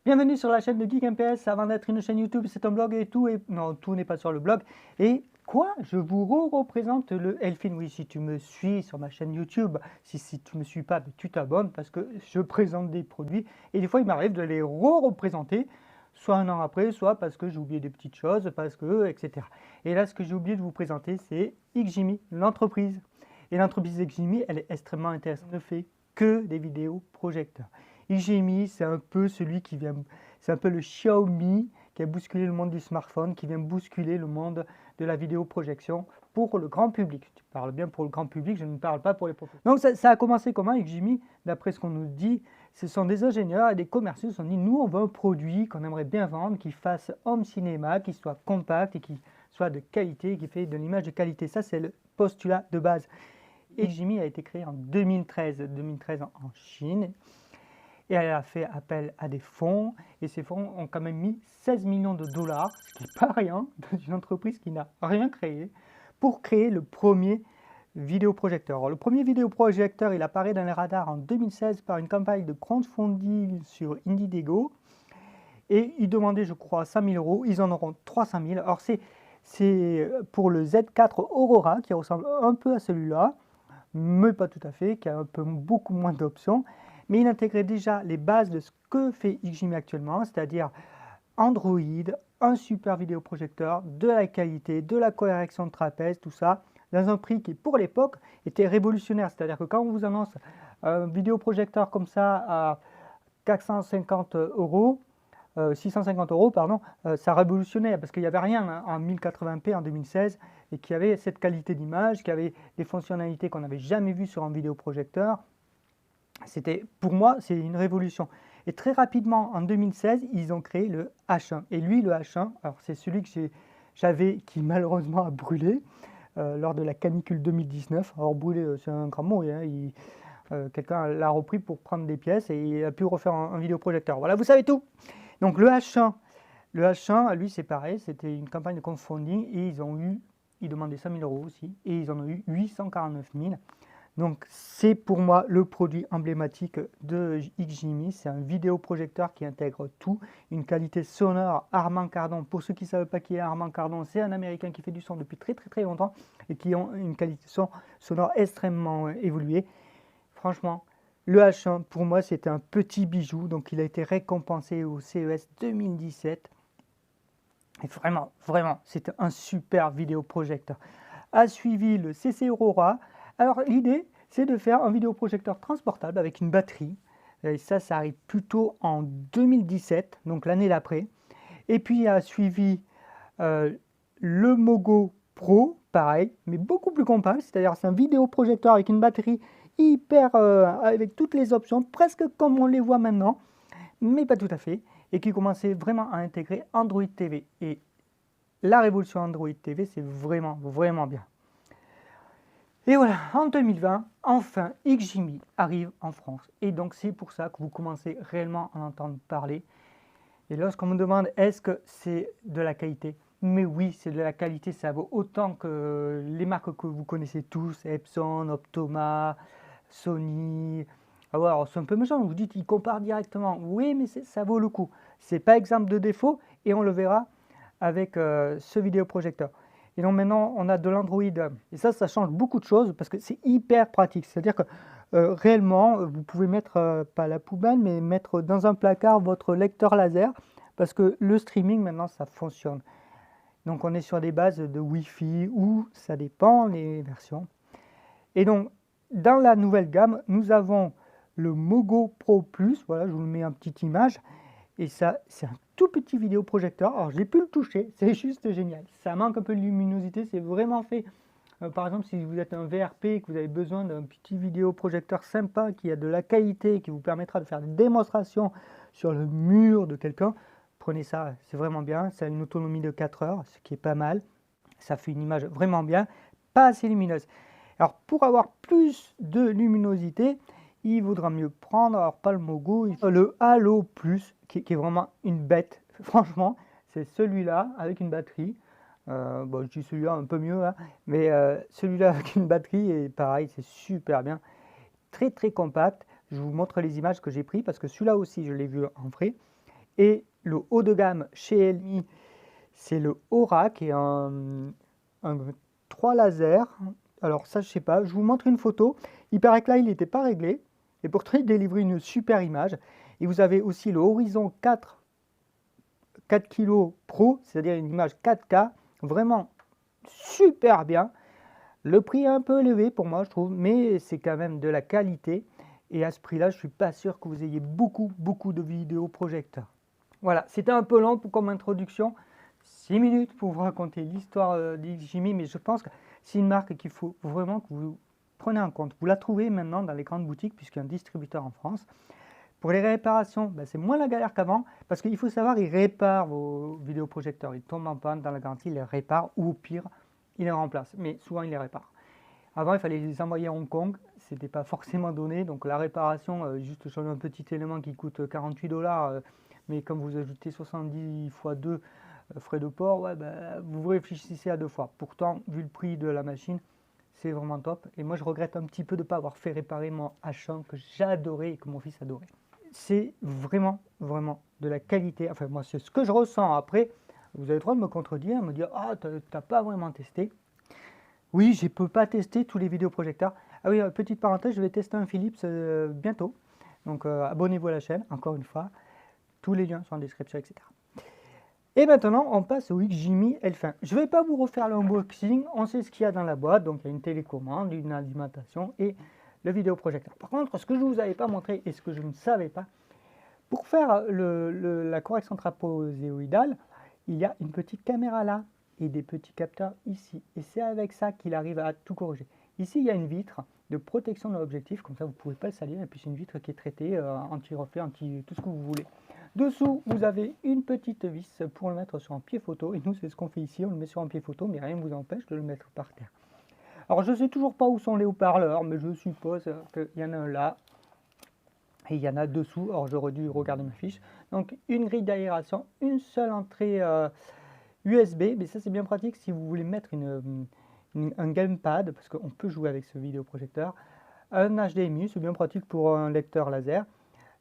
Bienvenue sur la chaîne de Geek MPS. Avant d'être une chaîne YouTube, c'est un blog et tout. Non, tout n'est pas sur le blog. Et quoi? Je vous représente le Elfin. Oui, si tu me suis sur ma chaîne YouTube, si tu ne me suis pas, tu t'abonnes parce que je présente des produits. Et des fois, il m'arrive de les représenter, soit un an après, soit parce que j'ai oublié des petites choses, parce que, etc. Et là, ce que j'ai oublié de vous présenter, c'est XGIMI, l'entreprise. Et l'entreprise XGIMI, elle est extrêmement intéressante. Elle ne fait que des vidéos projecteurs. XGIMI, c'est un peu celui qui vient, c'est un peu le Xiaomi qui a bousculé le monde du smartphone, qui vient bousculer le monde de la vidéoprojection pour le grand public. Tu parles bien pour le grand public, je ne parle pas pour les professionnels. Donc ça a commencé comment XGIMI? D'après ce qu'on nous dit, ce sont des ingénieurs et des commerciaux qui se sont dit, nous on veut un produit qu'on aimerait bien vendre, qui fasse home cinéma, qui soit compact et qui soit de qualité, qui fait de l'image de qualité. Ça c'est le postulat de base. XGIMI a été créé en 2013 en Chine. Et elle a fait appel à des fonds, et ces fonds ont quand même mis 16 millions de dollars, ce qui n'est pas rien, dans une entreprise qui n'a rien créé, pour créer le premier vidéoprojecteur. Alors, le premier vidéoprojecteur, il apparaît dans les radars en 2016 par une campagne de crowdfunding sur Indiegogo, et ils demandaient, je crois, 5 000 euros, ils en auront 300 000. Alors, c'est pour le Z4 Aurora, qui ressemble un peu à celui-là, mais pas tout à fait, qui a beaucoup moins d'options. Mais il intégrait déjà les bases de ce que fait XGIMI actuellement, c'est-à-dire Android, un super vidéoprojecteur, de la qualité, de la correction de trapèze, tout ça, dans un prix qui, pour l'époque, était révolutionnaire. C'est-à-dire que quand on vous annonce un vidéoprojecteur comme ça à 450 euros, 650 euros, pardon, ça révolutionnait parce qu'il n'y avait rien en 1080p en 2016 et qui avait cette qualité d'image, qui avait des fonctionnalités qu'on n'avait jamais vues sur un vidéoprojecteur. C'était, pour moi, c'est une révolution. Et très rapidement, en 2016, ils ont créé le H1. Et lui, le H1, alors c'est celui que j'avais qui malheureusement a brûlé lors de la canicule 2019. Alors brûlé, c'est un grand mot, hein, quelqu'un l'a repris pour prendre des pièces et il a pu refaire un vidéoprojecteur. Voilà, vous savez tout. Donc le H1, lui c'est pareil, c'était une campagne de crowdfunding et ils demandaient 5 000 euros aussi et ils en ont eu 849 000. Donc c'est pour moi le produit emblématique de XGIMI, c'est un vidéoprojecteur qui intègre tout, une qualité sonore Harman Kardon. Pour ceux qui ne savent pas qui est Harman Kardon, c'est un Américain qui fait du son depuis très longtemps et qui ont une qualité sonore extrêmement évoluée. Franchement, le H1 pour moi c'était un petit bijou, donc il a été récompensé au CES 2017. Et vraiment, c'était un super vidéoprojecteur. A suivi le CC Aurora. Alors l'idée, c'est de faire un vidéoprojecteur transportable avec une batterie. Et ça arrive plutôt en 2017, donc l'année d'après. Et puis a suivi le Mogo Pro, pareil, mais beaucoup plus compact. C'est-à-dire c'est un vidéoprojecteur avec une batterie hyper, avec toutes les options, presque comme on les voit maintenant, mais pas tout à fait. Et qui commençait vraiment à intégrer Android TV. Et la révolution Android TV, c'est vraiment bien. Et voilà, en 2020, enfin, XGIMI arrive en France. Et donc, c'est pour ça que vous commencez réellement à en entendre parler. Et lorsqu'on me demande, est-ce que c'est de la qualité? Mais oui, c'est de la qualité, ça vaut autant que les marques que vous connaissez tous, Epson, Optoma, Sony. Alors, c'est un peu méchant, vous dites, ils comparent directement. Oui, mais ça vaut le coup. C'est pas exemple de défaut et on le verra avec ce vidéoprojecteur. Et donc maintenant, on a de l'Android. Et ça change beaucoup de choses parce que c'est hyper pratique. C'est-à-dire que réellement, vous pouvez mettre, pas à la poubelle, mais mettre dans un placard votre lecteur laser parce que le streaming, maintenant, ça fonctionne. Donc on est sur des bases de Wi-Fi ou ça dépend les versions. Et donc, dans la nouvelle gamme, nous avons le Mogo Pro Plus. Voilà, je vous mets une petite image. Et ça, c'est un tout petit vidéoprojecteur. Alors, j'ai pu le toucher, c'est juste génial. Ça manque un peu de luminosité, c'est vraiment fait. Par exemple, si vous êtes un VRP et que vous avez besoin d'un petit vidéoprojecteur sympa, qui a de la qualité, qui vous permettra de faire des démonstrations sur le mur de quelqu'un, prenez ça, c'est vraiment bien. Ça a une autonomie de 4 heures, ce qui est pas mal. Ça fait une image vraiment bien, pas assez lumineuse. Alors, pour avoir plus de luminosité, il vaudra mieux prendre, alors pas le Mogo, le Halo Plus, qui est vraiment une bête. Franchement, c'est celui-là avec une batterie. Bon, je dis celui-là un peu mieux, hein, mais celui-là avec une batterie, est pareil, c'est super bien. Très compact. Je vous montre les images que j'ai prises, parce que celui-là aussi, je l'ai vu en vrai. Et le haut de gamme chez Elmi, c'est le Aura qui est un 3 lasers. Alors ça, je sais pas, je vous montre une photo. Il paraît que là, il n'était pas réglé. Et pourtant, il délivre une super image. Et vous avez aussi le Horizon 4 kg Pro, c'est-à-dire une image 4K, vraiment super bien. Le prix est un peu élevé pour moi, je trouve, mais c'est quand même de la qualité. Et à ce prix-là, je ne suis pas sûr que vous ayez beaucoup de vidéoprojecteurs. Voilà, c'était un peu long comme introduction. 6 minutes pour vous raconter l'histoire d'XGIMI, mais je pense que c'est une marque qu'il faut vraiment que vous preniez en compte. Vous la trouvez maintenant dans les grandes boutiques, puisqu'il y a un distributeur en France. Pour les réparations, c'est moins la galère qu'avant, parce qu'il faut savoir, ils réparent vos vidéoprojecteurs. Ils tombent en panne dans la garantie, ils les réparent, ou au pire, ils les remplacent. Mais souvent, ils les réparent. Avant, il fallait les envoyer à Hong Kong, ce n'était pas forcément donné. Donc la réparation, juste changer un petit élément qui coûte 48 $, mais comme vous ajoutez 70 x 2 frais de port, ouais, vous réfléchissez à 2 fois. Pourtant, vu le prix de la machine, c'est vraiment top. Et moi, je regrette un petit peu de ne pas avoir fait réparer mon H1 que j'adorais et que mon fils adorait. C'est vraiment de la qualité. Enfin, moi, c'est ce que je ressens. Après, vous avez le droit de me contredire, me dire « Ah, t'as pas vraiment testé ». Oui, je ne peux pas tester tous les vidéoprojecteurs. Ah oui, petite parenthèse, je vais tester un Philips bientôt. Donc, abonnez-vous à la chaîne, encore une fois. Tous les liens sont en description, etc. Et maintenant, on passe au XGIMI L1. Je ne vais pas vous refaire l'unboxing, on sait ce qu'il y a dans la boîte. Donc, il y a une télécommande, une alimentation et le vidéoprojecteur. Par contre, ce que je ne vous avais pas montré et ce que je ne savais pas, pour faire la correction trapézoïdale, il y a une petite caméra là et des petits capteurs ici. Et c'est avec ça qu'il arrive à tout corriger. Ici, il y a une vitre de protection de l'objectif, comme ça vous ne pouvez pas le salir. Et puis c'est une vitre qui est traitée anti-reflet, anti tout ce que vous voulez. Dessous, vous avez une petite vis pour le mettre sur un pied photo. Et nous, c'est ce qu'on fait ici, on le met sur un pied photo, mais rien ne vous empêche de le mettre par terre. Alors, je ne sais toujours pas où sont les haut-parleurs, mais je suppose qu'il y en a un là. Et il y en a dessous. Alors, j'aurais dû regarder ma fiche. Donc, une grille d'aération, une seule entrée USB. Mais ça, c'est bien pratique si vous voulez mettre un gamepad, parce qu'on peut jouer avec ce vidéoprojecteur. Un HDMI, c'est bien pratique pour un lecteur laser.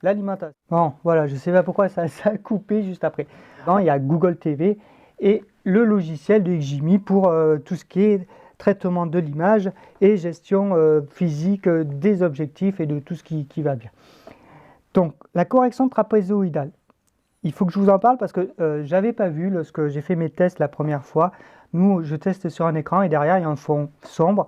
L'alimentation. Bon, voilà, je ne sais pas pourquoi ça a coupé juste après. Non, il y a Google TV et le logiciel de XGIMI pour tout ce qui est traitement de l'image et gestion physique des objectifs et de tout ce qui va bien. Donc, la correction trapézoïdale. Il faut que je vous en parle parce que je n'avais pas vu lorsque j'ai fait mes tests la première fois. Nous, je teste sur un écran et derrière, il y a un fond sombre.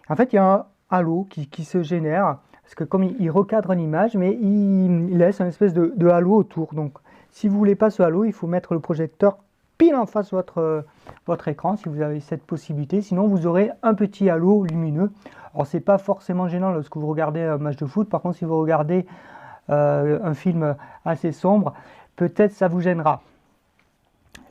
En fait, il y a un halo qui se génère. Parce que comme il recadre l'image, mais il laisse une espèce de halo autour. Donc, si vous ne voulez pas ce halo, il faut mettre le projecteur pile en face de votre écran, si vous avez cette possibilité. Sinon, vous aurez un petit halo lumineux. Alors, ce n'est pas forcément gênant lorsque vous regardez un match de foot. Par contre, si vous regardez un film assez sombre, peut-être ça vous gênera.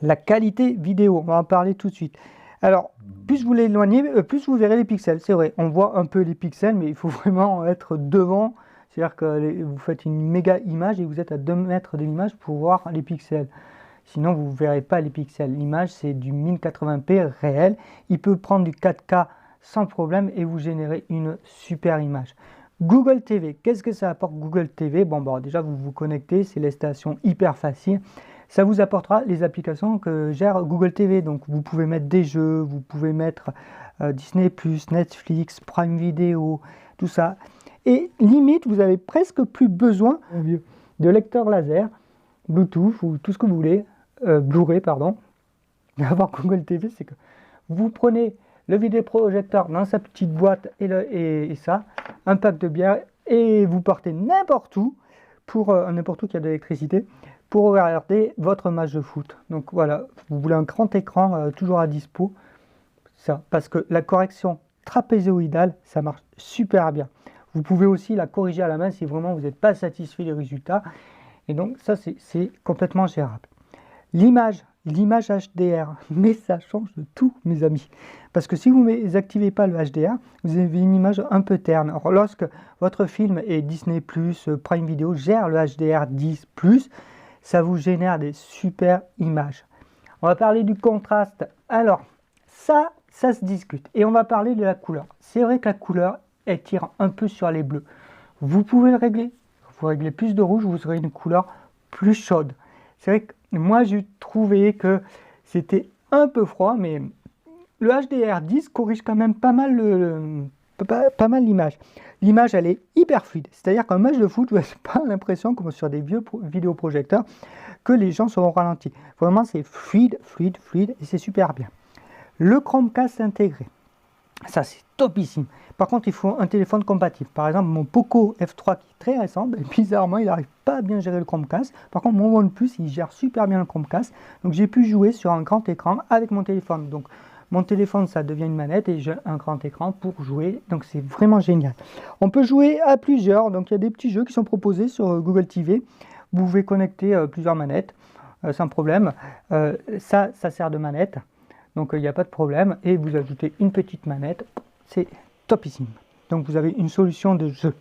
La qualité vidéo, on va en parler tout de suite. Alors, plus vous l'éloignez, plus vous verrez les pixels. C'est vrai, on voit un peu les pixels, mais il faut vraiment être devant. C'est-à-dire que vous faites une méga image et vous êtes à 2 mètres de l'image pour voir les pixels. Sinon, vous ne verrez pas les pixels. L'image, c'est du 1080p réel. Il peut prendre du 4K sans problème et vous générer une super image. Google TV, qu'est-ce que ça apporte Google TV? Bon, déjà, vous vous connectez, c'est l'installation hyper facile. Ça vous apportera les applications que gère Google TV. Donc, vous pouvez mettre des jeux, vous pouvez mettre Disney+, Netflix, Prime Video, tout ça. Et limite, vous avez presque plus besoin de lecteur laser, Bluetooth ou tout ce que vous voulez, Blu-ray, pardon. D'avoir Google TV, c'est que vous prenez le vidéoprojecteur dans sa petite boîte et ça, un pack de bière, et vous partez n'importe où, pour n'importe où qui a de l'électricité, pour regarder votre match de foot. Donc voilà, vous voulez un grand écran toujours à dispo, ça, parce que la correction trapézoïdale, ça marche super bien. Vous pouvez aussi la corriger à la main si vraiment vous n'êtes pas satisfait des résultats. Et donc ça, c'est complètement gérable. L'image HDR, mais ça change de tout, mes amis. Parce que si vous n'activez pas le HDR, vous avez une image un peu terne. Alors, lorsque votre film est Disney+, Prime Video gère le HDR10+, ça vous génère des super images. On va parler du contraste. Alors, ça se discute. Et on va parler de la couleur. C'est vrai que la couleur, elle tire un peu sur les bleus. Vous pouvez le régler. Vous réglez plus de rouge, vous aurez une couleur plus chaude. C'est vrai que moi, j'ai trouvé que c'était un peu froid, mais le HDR10 corrige quand même pas mal pas mal l'image. L'image, elle est hyper fluide. C'est-à-dire qu'un match de foot, je n'ai pas l'impression, comme sur des vieux vidéoprojecteurs, que les gens seront ralentis. Vraiment, c'est fluide, fluide, fluide, et c'est super bien. Le Chromecast intégré, ça c'est topissime. Par contre, il faut un téléphone compatible. Par exemple, mon Poco F3 qui est très récent, ben, bizarrement, il n'arrive pas à bien gérer le Chromecast. Par contre, mon OnePlus, il gère super bien le Chromecast. Donc, j'ai pu jouer sur un grand écran avec mon téléphone. Donc, mon téléphone, ça devient une manette et j'ai un grand écran pour jouer. Donc, c'est vraiment génial. On peut jouer à plusieurs. Donc, il y a des petits jeux qui sont proposés sur Google TV. Vous pouvez connecter plusieurs manettes sans problème. Ça sert de manette. Donc, il n'y a pas de problème. Et vous ajoutez une petite manette. C'est topissime. Donc, vous avez une solution de jeu.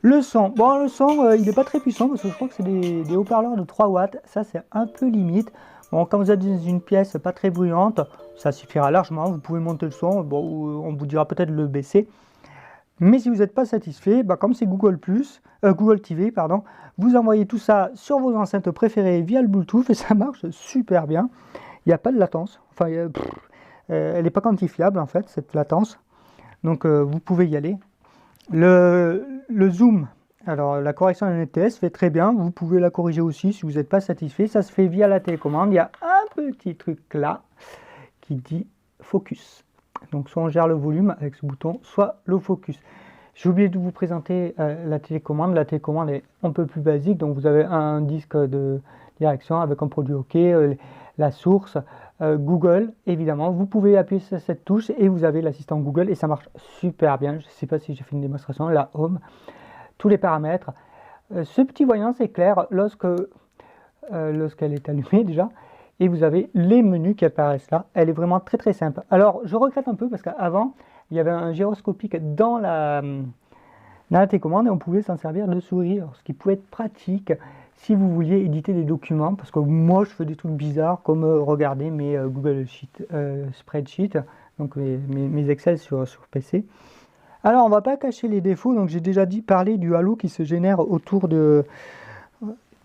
Le son, bon, le son, il n'est pas très puissant parce que je crois que c'est des haut-parleurs de 3 watts. Ça, c'est un peu limite. Bon, quand vous êtes dans une pièce pas très bruyante, ça suffira largement. Vous pouvez monter le son. Bon, on vous dira peut-être de le baisser. Mais si vous n'êtes pas satisfait, bah, comme c'est Google TV, pardon, vous envoyez tout ça sur vos enceintes préférées via le Bluetooth et ça marche super bien. Il n'y a pas de latence. Enfin, elle n'est pas quantifiable en fait, cette latence. Donc, vous pouvez y aller. Le zoom, alors la correction de NTS fait très bien, vous pouvez la corriger aussi si vous n'êtes pas satisfait, ça se fait via la télécommande. Il y a un petit truc là qui dit focus. Donc soit on gère le volume avec ce bouton, soit le focus. J'ai oublié de vous présenter la télécommande. La télécommande est un peu plus basique, donc vous avez un disque de direction avec un produit OK, la source, Google évidemment. Vous pouvez appuyer sur cette touche et vous avez l'assistant Google et ça marche super bien. Je ne sais pas si j'ai fait une démonstration, la Home, tous les paramètres. Ce petit voyant s'éclaire lorsqu'elle est allumée déjà. Et vous avez les menus qui apparaissent là. Elle est vraiment très très simple. Alors je regrette un peu parce qu'avant il y avait un gyroscopique dans la télécommande et on pouvait s'en servir de souris. Alors, ce qui pouvait être pratique si vous vouliez éditer des documents. Parce que moi je fais des trucs bizarres comme regarder mes Google Spreadsheets, donc mes Excel sur PC. Alors on va pas cacher les défauts. Donc j'ai déjà parlé du halo qui se génère autour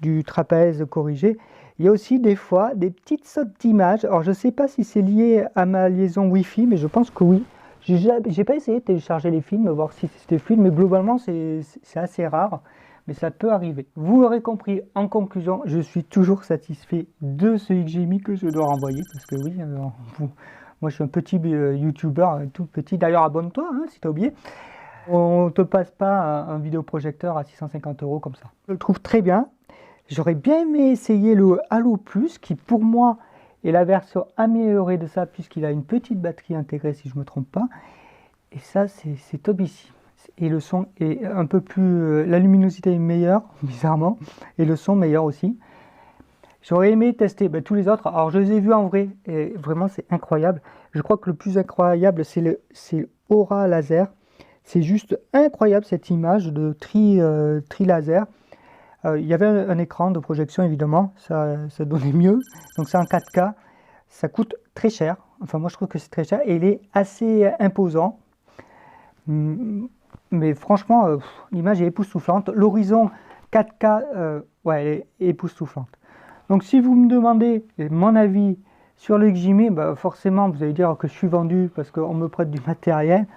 du trapèze corrigé. Il y a aussi des fois des petites sautes d'images. Alors je ne sais pas si c'est lié à ma liaison Wi-Fi, mais je pense que oui. J'ai pas essayé de télécharger les films, voir si c'était fluide, mais globalement c'est assez rare, mais ça peut arriver. Vous l'aurez compris, en conclusion, je suis toujours satisfait de ce XGMI que je dois renvoyer, parce que oui, moi je suis un petit YouTuber, tout petit. D'ailleurs abonne-toi hein, si tu as oublié. On ne te passe pas un vidéoprojecteur à 650 € comme ça. Je le trouve très bien. J'aurais bien aimé essayer le Halo Plus, qui pour moi est la version améliorée de ça, puisqu'il a une petite batterie intégrée, si je ne me trompe pas. Et ça, c'est top ici. Et le son est un peu plus... la luminosité est meilleure, bizarrement, et le son meilleur aussi. J'aurais aimé tester tous les autres. Alors, je les ai vus en vrai, et vraiment, c'est incroyable. Je crois que le plus incroyable, c'est Aura Laser. C'est juste incroyable, cette image de tri laser. Il y avait un écran de projection évidemment, ça donnait mieux, donc c'est en 4K, ça coûte très cher, enfin moi je trouve que c'est très cher et il est assez imposant, mais franchement l'image est époustouflante, l'horizon 4K, ouais, elle est époustouflante. Donc si vous me demandez mon avis sur le XGMI, forcément vous allez dire que je suis vendu parce qu'on me prête du matériel,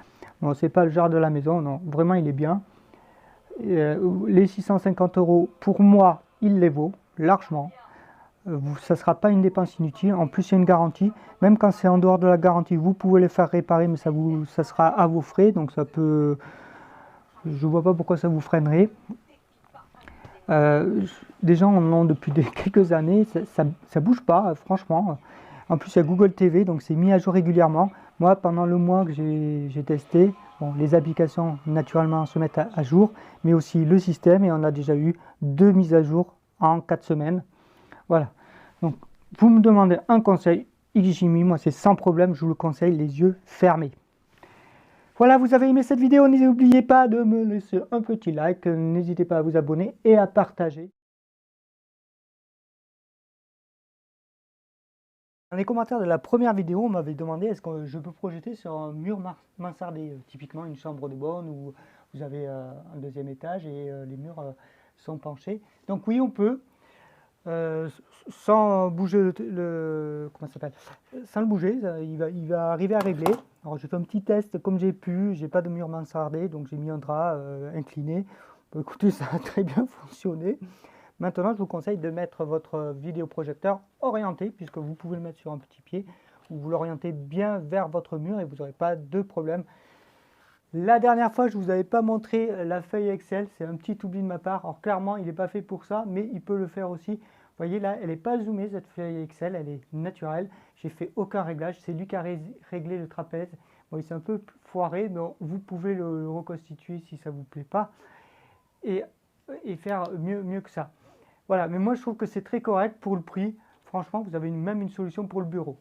bon c'est pas le genre de la maison, non, vraiment il est bien. Les 650 € pour moi il les vaut largement, ça ne sera pas une dépense inutile, en plus il y a une garantie, même quand c'est en dehors de la garantie vous pouvez les faire réparer mais ça sera à vos frais, donc ça peut, je vois pas pourquoi ça vous freinerait. Des gens en ont depuis quelques années, ça bouge pas franchement, en plus il y a Google TV donc c'est mis à jour régulièrement. Moi pendant le mois que j'ai testé, bon, les applications naturellement se mettent à jour, mais aussi le système, et on a déjà eu 2 mises à jour en 4 semaines. Voilà, donc vous me demandez un conseil XGMI, moi c'est sans problème, je vous le conseille les yeux fermés. Voilà, vous avez aimé cette vidéo, n'oubliez pas de me laisser un petit like, n'hésitez pas à vous abonner et à partager. Dans les commentaires de la première vidéo, on m'avait demandé est-ce que je peux projeter sur un mur mansardé, typiquement une chambre de bonne où vous avez un deuxième étage et les murs sont penchés. Donc oui, on peut. euh, sans bouger comment ça s'appelle? Sans le bouger, il va arriver à régler. Alors j'ai fait un petit test comme j'ai pu, j'ai pas de mur mansardé, donc j'ai mis un drap incliné. Bon, écoutez, ça a très bien fonctionné. Maintenant, je vous conseille de mettre votre vidéoprojecteur orienté, puisque vous pouvez le mettre sur un petit pied, ou vous l'orientez bien vers votre mur et vous n'aurez pas de problème. La dernière fois, je ne vous avais pas montré la feuille Excel, c'est un petit oubli de ma part. Alors clairement, il n'est pas fait pour ça, mais il peut le faire aussi. Vous voyez là, elle n'est pas zoomée cette feuille Excel, elle est naturelle. J'ai fait aucun réglage, c'est lui qui a réglé le trapèze. Bon, il s'est un peu foiré, mais vous pouvez le reconstituer si ça ne vous plaît pas et, et faire mieux que ça. Voilà, mais moi je trouve que c'est très correct pour le prix. Franchement, vous avez même une solution pour le bureau.